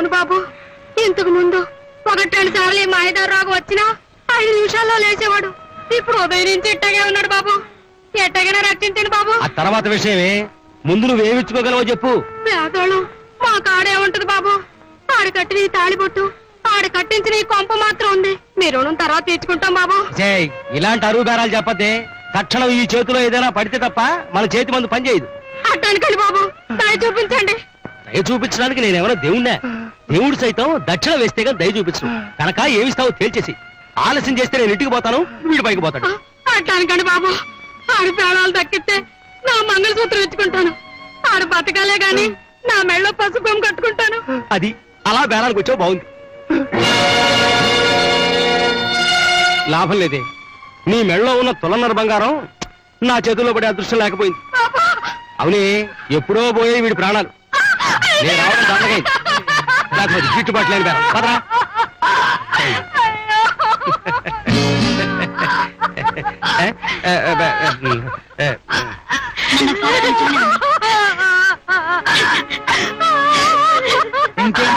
అవును బాబు, ఇంతకు ముందు 1-2 సార్లు ఈ మాయదారు రోగం వచ్చినా 5 నిమిషాల్లో లేచేవాడు. ఇప్పుడు ఉదయం నుంచి ఎట్టగే ఉన్నాడు బాబు. ఎట్టగైనా రక్షించండి బాబు. ఆ తర్వాత విషయమే, ముందు నువ్వేమిచ్చుకోగలవో చెప్పు. పేదోళం మా కాడే ఉంటది బాబు. ఆడు కట్టిన ఈ తాళిబొట్టు, ఆడు కట్టించిన ఈ కొంప మాత్రం ఉంది. మీ రుణం తర్వాత తీర్చుకుంటాం బాబు. ఇలాంటి అరువు బేరాలు చెప్పద్దే. తక్షణం ఈ చేతిలో ఏదైనా పడితే తప్ప మన చేతి మందు పని చేయదు. అట్టానికండి బాబు, దయ చూపించండి. దయ చూపించడానికి నేనేమన్నా దేవుణ్ణా? దేవుడు సైతం దక్షిణ వేస్తే కానీ దయ చూపించను. కనుక ఏమిస్తావో తేల్చేసి. ఆలస్యం చేస్తే నేను ఇంటికి పోతాను, వీడు పైకి పోతాడు. అట్టానికండి బాబు, ఆడు ప్రాణాలు దక్కితే నా మంగళసూత్రం ఇచ్చుకుంటాను. ఆడు బతకాలే గాని నా మెళ్ళో పసుపు కట్టుకుంటాను. అది అలా బేరాలకు వచ్చావు, బాగుంది. లాభం లేదే, నీ మెళ్ళలో ఉన్న తులన్నర బంగారం నా చేతుల్లో పడే అదృష్టం లేకపోయింది. అవునే, ఎప్పుడో పోయే వీడి ప్రాణాలు. నేను రావడం దండగైంది, లేకపోతే గిట్టుబాటు లేని బేరం. పదరా. ఇంకేం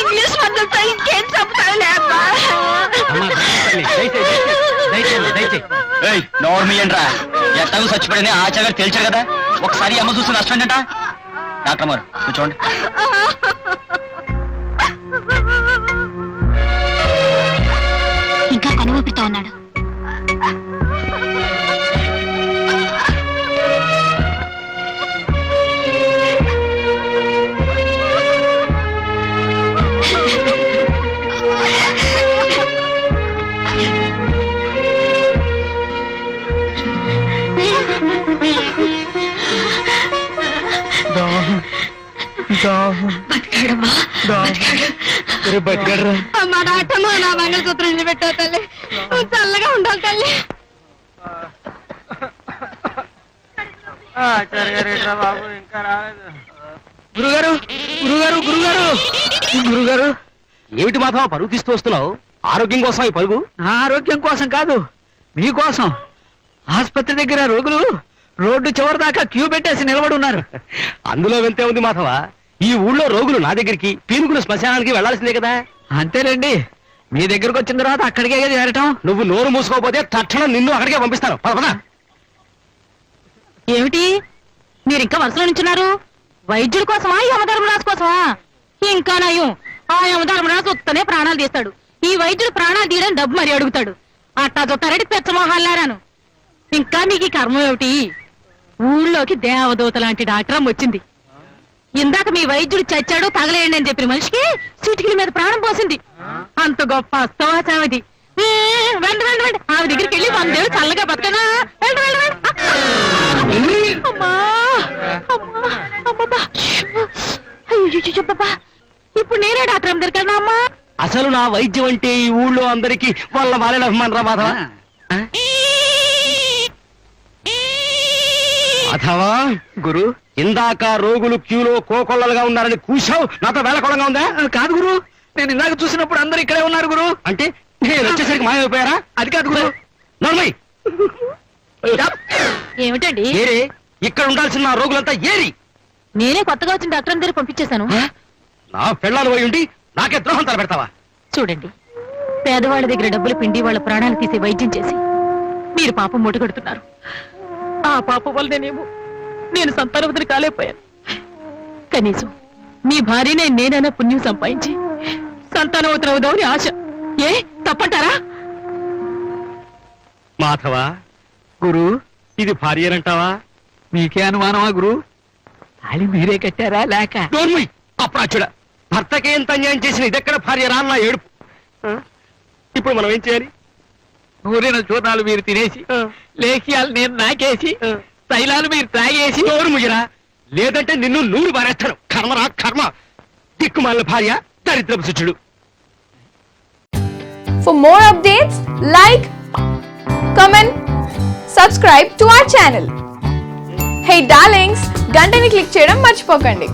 ఇంగ్లీష్ మందులతో ఇంకేం చెప్తావులేమ్మా. నోర్మియండ్రా, ఎట్టకు చచ్చిపోయిన ఆచార్య తెలిసారు కదా. ఒకసారి అమ్మ చూసి నష్టం అంట. డాక్టర్ గారు కూర్చోండి. ఇంకా కనువిపుతా ఉన్నాడు. నా మంగళసూత్రం నిలబెట్టావు తల్లి. చల్లగా ఉండాలి తల్లి. గురుగారు, గురుగారు, గురుగారు, గురుగారు. ఏమిటి మాధవ పరుగు తీస్తూ వస్తున్నావు? ఆరోగ్యం కోసం ఈ పరుగు? నా ఆరోగ్యం కోసం కాదు, మీకోసం. ఆసుపత్రి దగ్గర రోగులు రోడ్డు చివరి దాకా క్యూ పెట్టేసి నిలబడి ఉన్నారు. అందులో వెళ్తే ఉంది మాధవ, ఈ ఊళ్ళో రోగులు నా దగ్గరికి, పీనుకులు శ్మశానానికి వెళ్లాల్సిందే కదా. అంతేలేండి, మీ దగ్గరకు వచ్చిన తర్వాత అక్కడికే చేరటం. నువ్వు నోరు మూసుకోకపోతే తక్షణం నిన్ను అక్కడికే పంపిస్తాను. పద. ఏమిటి మీరు ఇంకా వరుసలో నుంచున్నారు? వైద్యుడి కోసమా, యమధర్మరాజు కోసమా? ఇంకా నయం, ఆ యమధర్మరాజు వస్తేనే ప్రాణాలు తీస్తాడు. ఈ వైద్యుడు ప్రాణాలు తీయడం డబ్బు మరి అడుగుతాడు. అట్టా చూస్తారంటే పెచ్చమోహాలారాను. ఇంకా మీకు ఈ కర్మం ఏమిటి? ఊళ్ళోకి దేవదూత లాంటి డాక్టర్ వచ్చింది. ఇందాక మీ వైద్యుడు చచ్చాడు తగలేయండి అని చెప్పిన మనిషికి సీటికి మీద ప్రాణం పోసింది. అంత గొప్ప అస్తవాచామది. వెంట వెంట వెంట ఆమె దగ్గరికి వెళ్ళి 100 ఏళ్ళు చల్లగా బతకనా? వెంట వెంట వెంట. అమ్మా అమ్మా, ఇప్పుడు నేనే డాక్టర్ అమ్మ దగ్గర అమ్మా. అసలు నా వైద్యం అంటే ఈ ఊళ్ళో అందరికి వాళ్ళ వాళ్ళ అభిమానం రా మాధవ. మాధవా, గురు, ఇందాక రోగులు క్యూలో కోకొల్లలుగా ఉన్నారని కూశావు, నాతో వేళకోళంగా ఉందా? కాదు గురు, నేను ఇందాక చూసినప్పుడు అందరు ఇక్కడే ఉన్నారు గురు. అంటే నేను వచ్చేసరికి మాయమైపోయారా? అది కాదు గురు. నర్మయ్, ఏమిటండి ఏరే, ఇక్కడ ఉండాల్సిన నా రోగులంతా ఏరి. నేనే కొత్తగా వచ్చిన డాక్టర్ దగ్గర పంపించేశాను. నా పెళ్ళాలు పోయి ఉండి నాకే ద్రోహం తలపెడతావా? చూడండి, పేదవాళ్ళ దగ్గర డబ్బులు పిండి వాళ్ళ ప్రాణాలు తీసి వైద్యం చేసి మీరు పాపం మూటగడుతున్నారు. ఆ పాపం వల్లనేమో నేను సంతానవతిని కాలేకపోయాను. కనీసం మీ భార్యనే నేనైనా పుణ్యం సంపాదించి సంతానవతిని అవుదామని ఆశ. ఏ తప్పంటారా? మాధవా, గురు, ఇది భార్యనంటావా? మీకే అనుమానమా గురు? తాళి మీరే కట్టారా లేక? నోర్మయ్, అప్రాచుడా, భర్తకే ఎంత అన్యాయం చేసిన ఇదెక్కడ భార్య రా నా ఏడుపు. ఇప్పుడు మనం ఏం చేయాలి? నూరిన చూర్ణాలు మీరు తినేసి, లేఖియాలు నేను నాకేసి, తైలాలు మీరు తాగేసి. నోరు ముయ్యరా, లేదంటే నిన్ను నూరు బారేస్తాను. కర్మరా కర్మ, దిక్కుమాలిన భార్య, దరిద్రపు శిష్యుడు. For more updates, like, comment, subscribe to our channel. Hey darlings, గంటని click చేయడం మర్చిపోకండి.